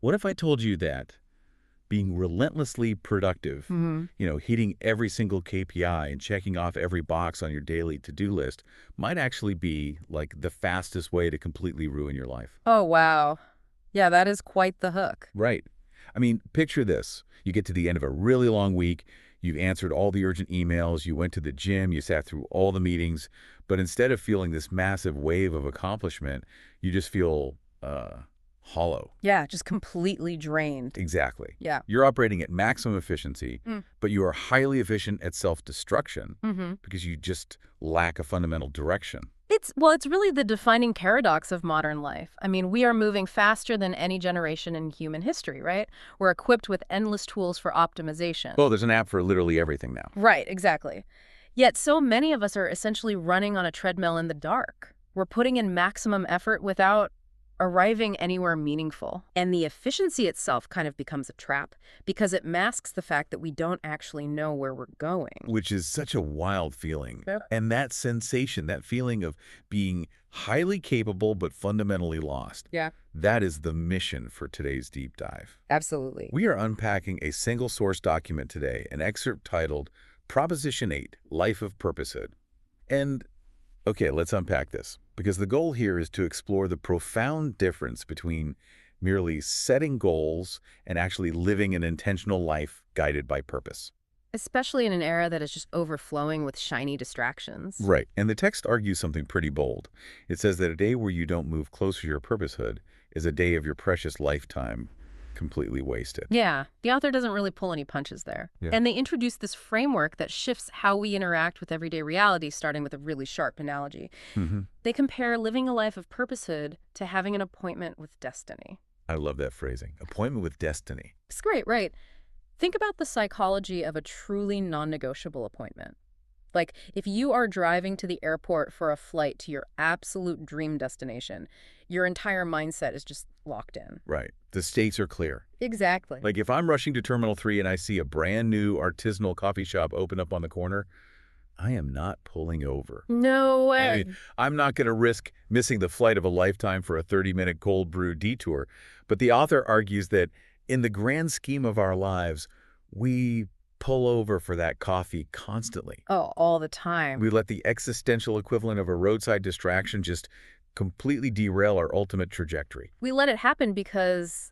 What if I told you that being relentlessly productive, hitting every single KPI and checking off every box on your daily to-do list might actually be like the fastest way to completely ruin your life? Oh, wow. Yeah, that is quite the hook. Right. I mean, picture this. You get to the end of a really long week, you've answered all the urgent emails, you went to the gym, you sat through all the meetings, but instead of feeling this massive wave of accomplishment, you just feel hollow. Yeah, just completely drained. Exactly. Yeah. You're operating at maximum efficiency, Mm. but you are highly efficient at self-destruction Mm-hmm. because you just lack a fundamental direction. It's really the defining paradox of modern life. I mean, we are moving faster than any generation in human history, right? We're equipped with endless tools for optimization. Well, there's an app for literally everything now. Right, exactly. Yet so many of us are essentially running on a treadmill in the dark. We're putting in maximum effort without arriving anywhere meaningful. And the efficiency itself kind of becomes a trap because it masks the fact that we don't actually know where we're going. Which is such a wild feeling. Yep. And that sensation, that feeling of being highly capable but fundamentally lost, Yeah, that is the mission for today's deep dive. absolutely. We are unpacking a single source document today, an excerpt titled Proposition 8, Life of Purposehood. And, okay, let's unpack this, because the goal here is to explore the profound difference between merely setting goals and actually living an intentional life guided by purpose. Especially in an era that is just overflowing with shiny distractions. Right. And the text argues something pretty bold. It says that a day where you don't move closer to your purposehood is a day of your precious lifetime completely wasted. Yeah, the author doesn't really pull any punches there. Yeah. And they introduce this framework that shifts how we interact with everyday reality, starting with a really sharp analogy. hmm They compare living a life of purposehood to having an appointment with destiny. I love that phrasing. Appointment with destiny. It's great, right? Think about the psychology of a truly non-negotiable appointment. Like, if you are driving to the airport for a flight to your absolute dream destination, your entire mindset is just locked in. Right. The stakes are clear. Exactly. Like if I'm rushing to Terminal 3 and I see a brand new artisanal coffee shop open up on the corner, I am not pulling over. No way. I mean, I'm not going to risk missing the flight of a lifetime for a 30-minute cold brew detour. But the author argues that in the grand scheme of our lives, we pull over for that coffee constantly. Oh, all the time. We let the existential equivalent of a roadside distraction just completely derail our ultimate trajectory. We let it happen because,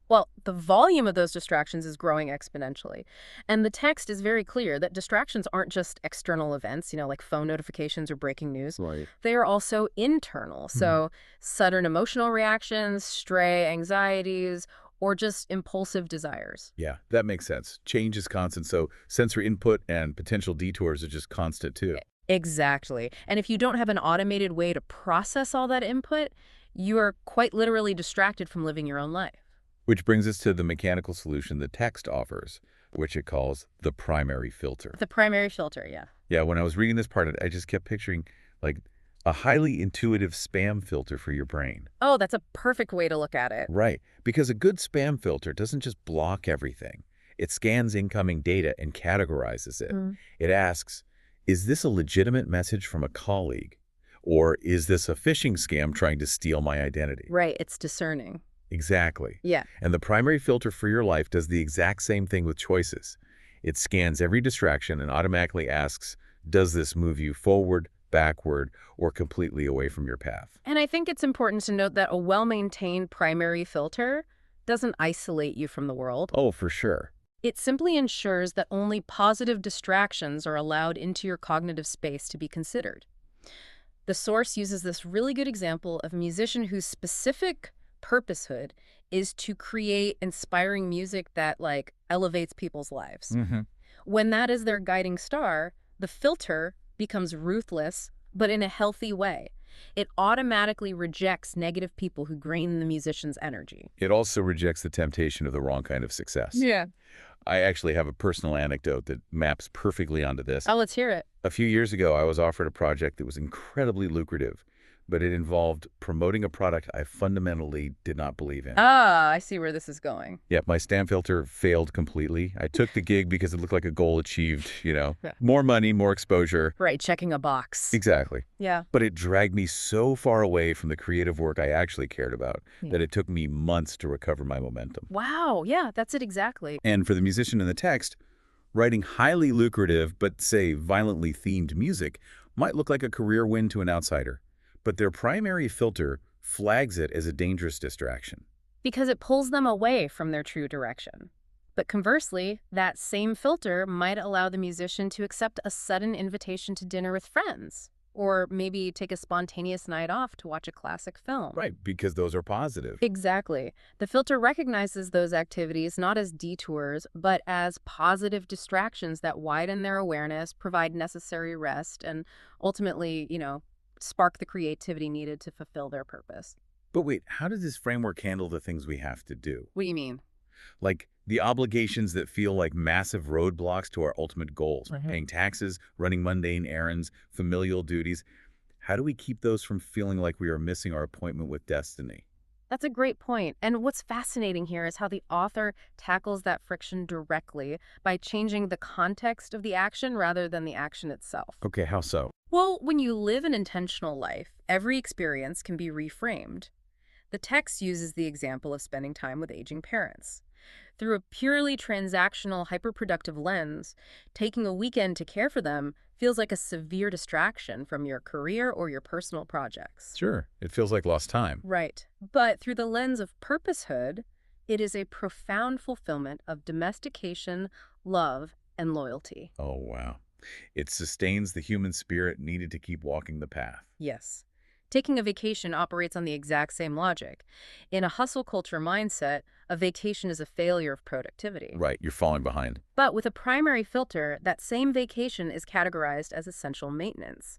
well, the volume of those distractions is growing exponentially. And the text is very clear that distractions aren't just external events, like phone notifications or breaking news. Right. They are also internal. So sudden emotional reactions, stray anxieties, or just impulsive desires. Yeah, that makes sense. Change is constant, so sensory input and potential detours are just constant too. Exactly. And if you don't have an automated way to process all that input, you are quite literally distracted from living your own life. Which brings us to the mechanical solution the text offers, which it calls the primary filter. The primary filter, yeah. Yeah, when I was reading this part, I just kept picturing like a highly intuitive spam filter for your brain. Oh, that's a perfect way to look at it. Right, because a good spam filter doesn't just block everything. It scans incoming data and categorizes it. It asks, is this a legitimate message from a colleague? Or is this a phishing scam trying to steal my identity? Right, it's discerning. Exactly. Yeah. And the primary filter for your life does the exact same thing with choices. It scans every distraction and automatically asks, does this move you forward, backward, or completely away from your path? And I think it's important to note that a well-maintained primary filter doesn't isolate you from the world. Oh, for sure. It simply ensures that only positive distractions are allowed into your cognitive space to be considered. The source uses this really good example of a musician whose specific purposehood is to create inspiring music that, elevates people's lives. When that is their guiding star, the filter becomes ruthless, but in a healthy way. It automatically rejects negative people who drain the musician's energy. It also rejects the temptation of the wrong kind of success. Yeah. I actually have a personal anecdote that maps perfectly onto this. Oh, let's hear it. A few years ago, I was offered a project that was incredibly lucrative, but it involved promoting a product I fundamentally did not believe in. Ah, I see where this is going. Yep, my stamp filter failed completely. I took the gig because it looked like a goal achieved, Yeah. more money, more exposure. Right, checking a box. Exactly. Yeah. But it dragged me so far away from the creative work I actually cared about Yeah. that it took me months to recover my momentum. Wow, yeah, that's it exactly. And for the musician in the text, writing highly lucrative but, say, violently themed music might look like a career win to an outsider, but their primary filter flags it as a dangerous distraction. Because it pulls them away from their true direction. But conversely, that same filter might allow the musician to accept a sudden invitation to dinner with friends, or maybe take a spontaneous night off to watch a classic film. Right, because those are positive. Exactly. The filter recognizes those activities not as detours, but as positive distractions that widen their awareness, provide necessary rest, and ultimately, spark the creativity needed to fulfill their purpose. But wait, how does this framework handle the things we have to do? What do you mean? Like the obligations that feel like massive roadblocks to our ultimate goals, paying taxes, running mundane errands, familial duties. How do we keep those from feeling like we are missing our appointment with destiny? That's a great point. And what's fascinating here is how the author tackles that friction directly by changing the context of the action rather than the action itself. Okay, how so? Well, when you live an intentional life, every experience can be reframed. The text uses the example of spending time with aging parents. Through a purely transactional, hyperproductive lens, taking a weekend to care for them feels like a severe distraction from your career or your personal projects. Sure, it feels like lost time. Right. But through the lens of purposehood, it is a profound fulfillment of domestication, love, and loyalty. Oh, wow. It sustains the human spirit needed to keep walking the path. Yes. Taking a vacation operates on the exact same logic. In a hustle culture mindset, a vacation is a failure of productivity. Right, you're falling behind. But with a primary filter, that same vacation is categorized as essential maintenance.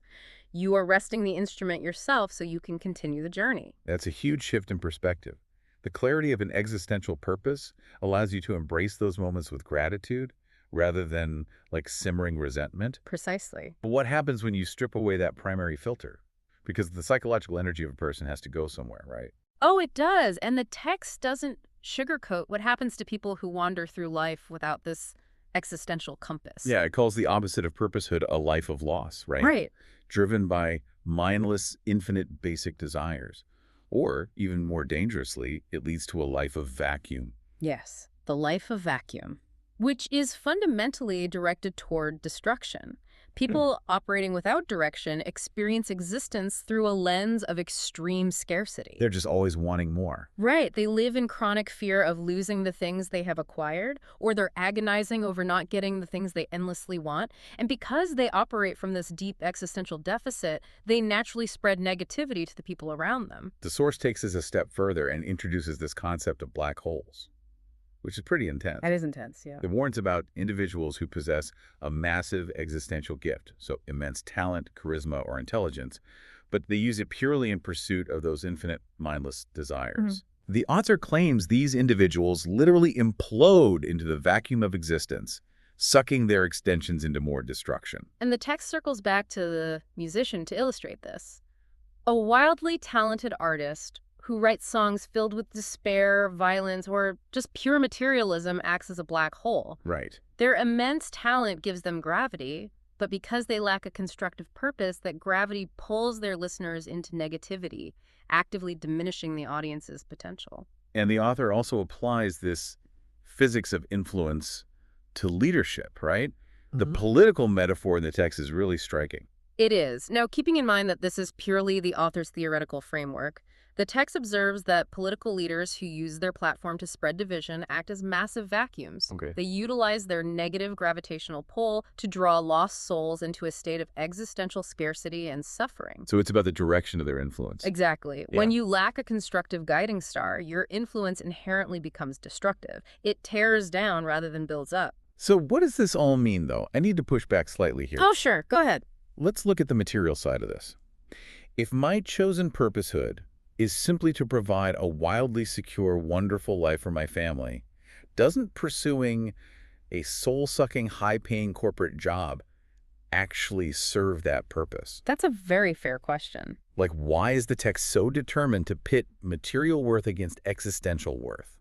You are resting the instrument yourself so you can continue the journey. That's a huge shift in perspective. The clarity of an existential purpose allows you to embrace those moments with gratitude rather than like simmering resentment. Precisely. But what happens when you strip away that primary filter? Because the psychological energy of a person has to go somewhere, right? Oh, it does. And the text doesn't sugarcoat what happens to people who wander through life without this existential compass. Yeah, it calls the opposite of purposehood a life of loss, right? Right. Driven by mindless, infinite basic desires. Or, even more dangerously, it leads to a life of vacuum. Yes, the life of vacuum, which is fundamentally directed toward destruction. People operating without direction experience existence through a lens of extreme scarcity. They're just always wanting more. Right. They live in chronic fear of losing the things they have acquired, or they're agonizing over not getting the things they endlessly want. And because they operate from this deep existential deficit, they naturally spread negativity to the people around them. The source takes us a step further and introduces this concept of black holes, which is pretty intense. That is intense, yeah. It warns about individuals who possess a massive existential gift, so immense talent, charisma, or intelligence, but they use it purely in pursuit of those infinite, mindless desires. The author claims these individuals literally implode into the vacuum of existence, sucking their extensions into more destruction. And the text circles back to the musician to illustrate this. A wildly talented artist who writes songs filled with despair, violence, or just pure materialism acts as a black hole. Right. Their immense talent gives them gravity, but because they lack a constructive purpose, that gravity pulls their listeners into negativity, actively diminishing the audience's potential. And the author also applies this physics of influence to leadership, right? The political metaphor in the text is really striking. It is. Now, keeping in mind that this is purely the author's theoretical framework, the text observes that political leaders who use their platform to spread division act as massive vacuums. Okay. They utilize their negative gravitational pull to draw lost souls into a state of existential scarcity and suffering. So it's about the direction of their influence. Exactly. Yeah. When you lack a constructive guiding star, your influence inherently becomes destructive. It tears down rather than builds up. So what does this all mean, though? I need to push back slightly here. Oh, sure. Go ahead. Let's look at the material side of this. If my chosen purposehood is simply to provide a wildly secure, wonderful life for my family, doesn't pursuing a soul-sucking, high-paying corporate job actually serve that purpose? That's a very fair question. Like, why is the text so determined to pit material worth against existential worth?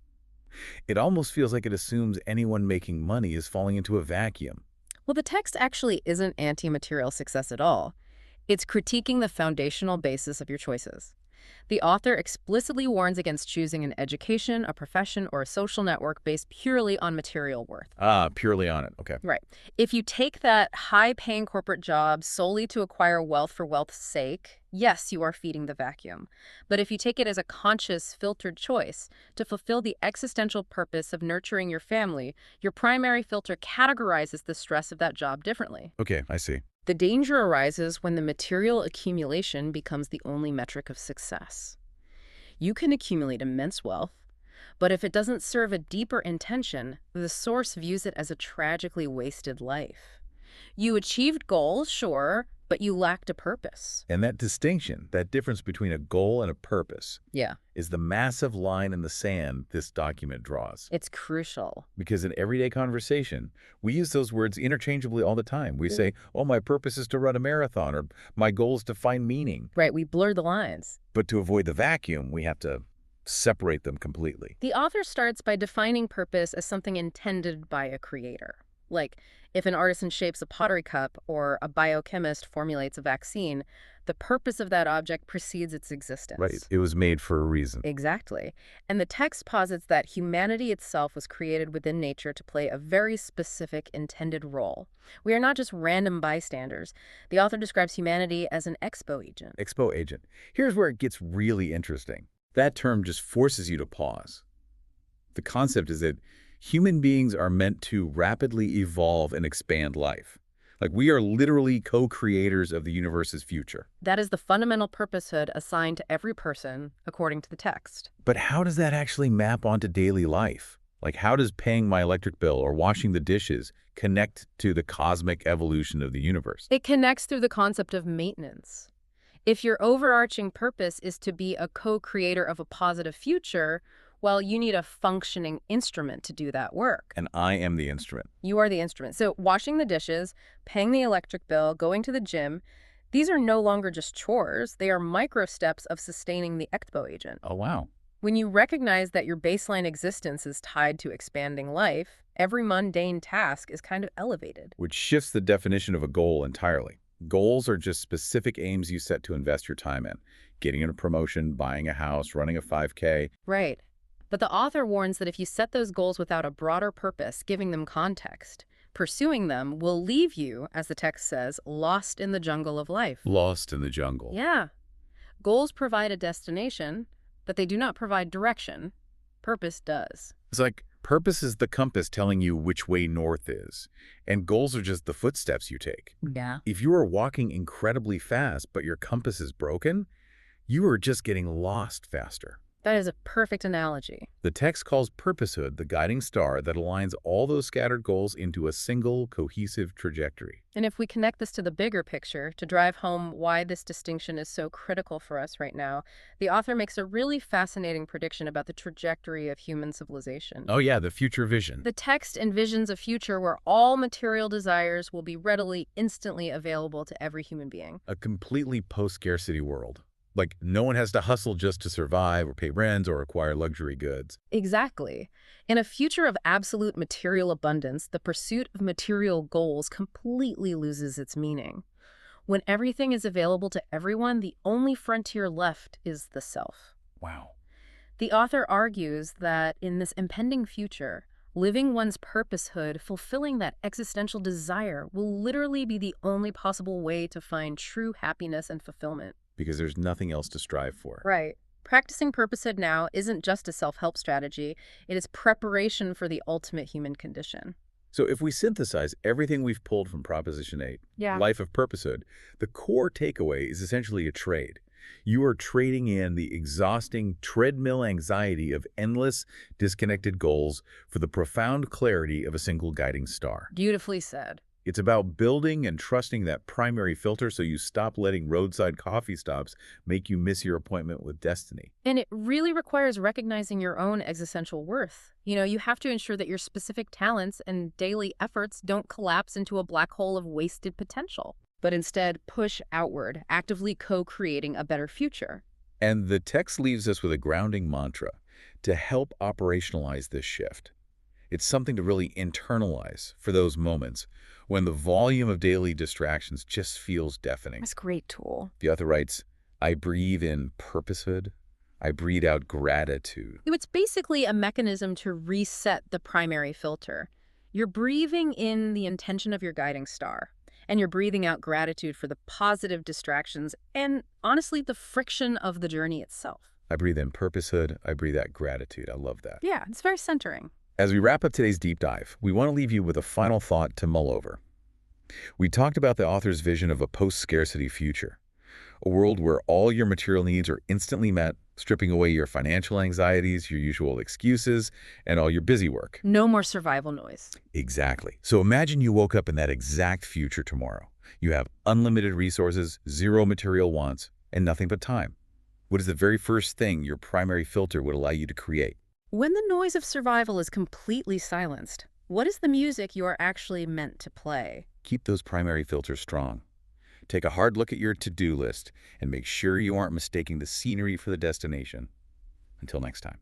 It almost feels like it assumes anyone making money is falling into a vacuum. Well, the text actually isn't anti-material success at all. It's critiquing the foundational basis of your choices. The author explicitly warns against choosing an education, a profession, or a social network based purely on material worth. Ah, purely on it. Okay. Right. If you take that high-paying corporate job solely to acquire wealth for wealth's sake, yes, you are feeding the vacuum. But if you take it as a conscious, filtered choice to fulfill the existential purpose of nurturing your family, your primary filter categorizes the stress of that job differently. Okay, I see. The danger arises when the material accumulation becomes the only metric of success. You can accumulate immense wealth, but if it doesn't serve a deeper intention, the source views it as a tragically wasted life. You achieved goals, sure, but you lacked a purpose. And that distinction, that difference between a goal and a purpose, Yeah, is the massive line in the sand this document draws. it's crucial. Because in everyday conversation, we use those words interchangeably all the time. We say, oh, my purpose is to run a marathon, or my goal is to find meaning. Right, we blur the lines. But to avoid the vacuum, we have to separate them completely. The author starts by defining purpose as something intended by a creator. Like, if an artisan shapes a pottery cup or a biochemist formulates a vaccine, the purpose of that object precedes its existence. Right. It was made for a reason. Exactly. And the text posits that humanity itself was created within nature to play a very specific intended role. We are not just random bystanders. The author describes humanity as an expo agent. Expo agent. Here's where it gets really interesting. That term just forces you to pause. The concept is that human beings are meant to rapidly evolve and expand life. Like, we are literally co-creators of the universe's future. That is the fundamental purposehood assigned to every person, according to the text. But how does that actually map onto daily life? Like, how does paying my electric bill or washing the dishes connect to the cosmic evolution of the universe? It connects through the concept of maintenance. If your overarching purpose is to be a co-creator of a positive future, well, you need a functioning instrument to do that work. And I am the instrument. You are the instrument. So washing the dishes, paying the electric bill, going to the gym, these are no longer just chores. They are micro steps of sustaining the expo agent. Oh, wow. When you recognize that your baseline existence is tied to expanding life, every mundane task is kind of elevated. Which shifts the definition of a goal entirely. Goals are just specific aims you set to invest your time in. Getting a promotion, buying a house, running a 5K. Right. But the author warns that if you set those goals without a broader purpose, giving them context, pursuing them will leave you, as the text says, lost in the jungle of life. Lost in the jungle. Yeah. Goals provide a destination, but they do not provide direction. Purpose does. It's like purpose is the compass telling you which way north is, and goals are just the footsteps you take. Yeah. If you are walking incredibly fast, but your compass is broken, you are just getting lost faster. That is a perfect analogy. The text calls Purposehood the guiding star that aligns all those scattered goals into a single, cohesive trajectory. And if we connect this to the bigger picture, to drive home why this distinction is so critical for us right now, the author makes a really fascinating prediction about the trajectory of human civilization. Oh yeah, the future vision. The text envisions a future where all material desires will be readily, instantly available to every human being. A completely post-scarcity world. Like, no one has to hustle just to survive or pay rent or acquire luxury goods. Exactly. In a future of absolute material abundance, the pursuit of material goals completely loses its meaning. When everything is available to everyone, the only frontier left is the self. Wow. The author argues that in this impending future, living one's purposehood, fulfilling that existential desire, will literally be the only possible way to find true happiness and fulfillment. Because there's nothing else to strive for. Right. Practicing purposehood now isn't just a self-help strategy. It is preparation for the ultimate human condition. So if we synthesize everything we've pulled from Proposition 8, Yeah. Life of Purposehood, the core takeaway is essentially a trade. You are trading in the exhausting treadmill anxiety of endless, disconnected goals for the profound clarity of a single guiding star. Beautifully said. It's about building and trusting that primary filter so you stop letting roadside coffee stops make you miss your appointment with destiny. And it really requires recognizing your own existential worth. You have to ensure that your specific talents and daily efforts don't collapse into a black hole of wasted potential, but instead push outward, actively co-creating a better future. And the text leaves us with a grounding mantra to help operationalize this shift. It's something to really internalize for those moments when the volume of daily distractions just feels deafening. That's a great tool. The author writes, I breathe in purposehood. I breathe out gratitude. It's basically a mechanism to reset the primary filter. You're breathing in the intention of your guiding star, and you're breathing out gratitude for the positive distractions and, honestly, the friction of the journey itself. I breathe in purposehood. I breathe out gratitude. I love that. Yeah, it's very centering. As we wrap up today's deep dive, we want to leave you with a final thought to mull over. We talked about the author's vision of a post-scarcity future, a world where all your material needs are instantly met, stripping away your financial anxieties, your usual excuses, and all your busy work. No more survival noise. Exactly. So imagine you woke up in that exact future tomorrow. You have unlimited resources, zero material wants, and nothing but time. What is the very first thing your primary filter would allow you to create? When the noise of survival is completely silenced, what is the music you are actually meant to play? Keep those primary filters strong. Take a hard look at your to-do list and make sure you aren't mistaking the scenery for the destination. Until next time.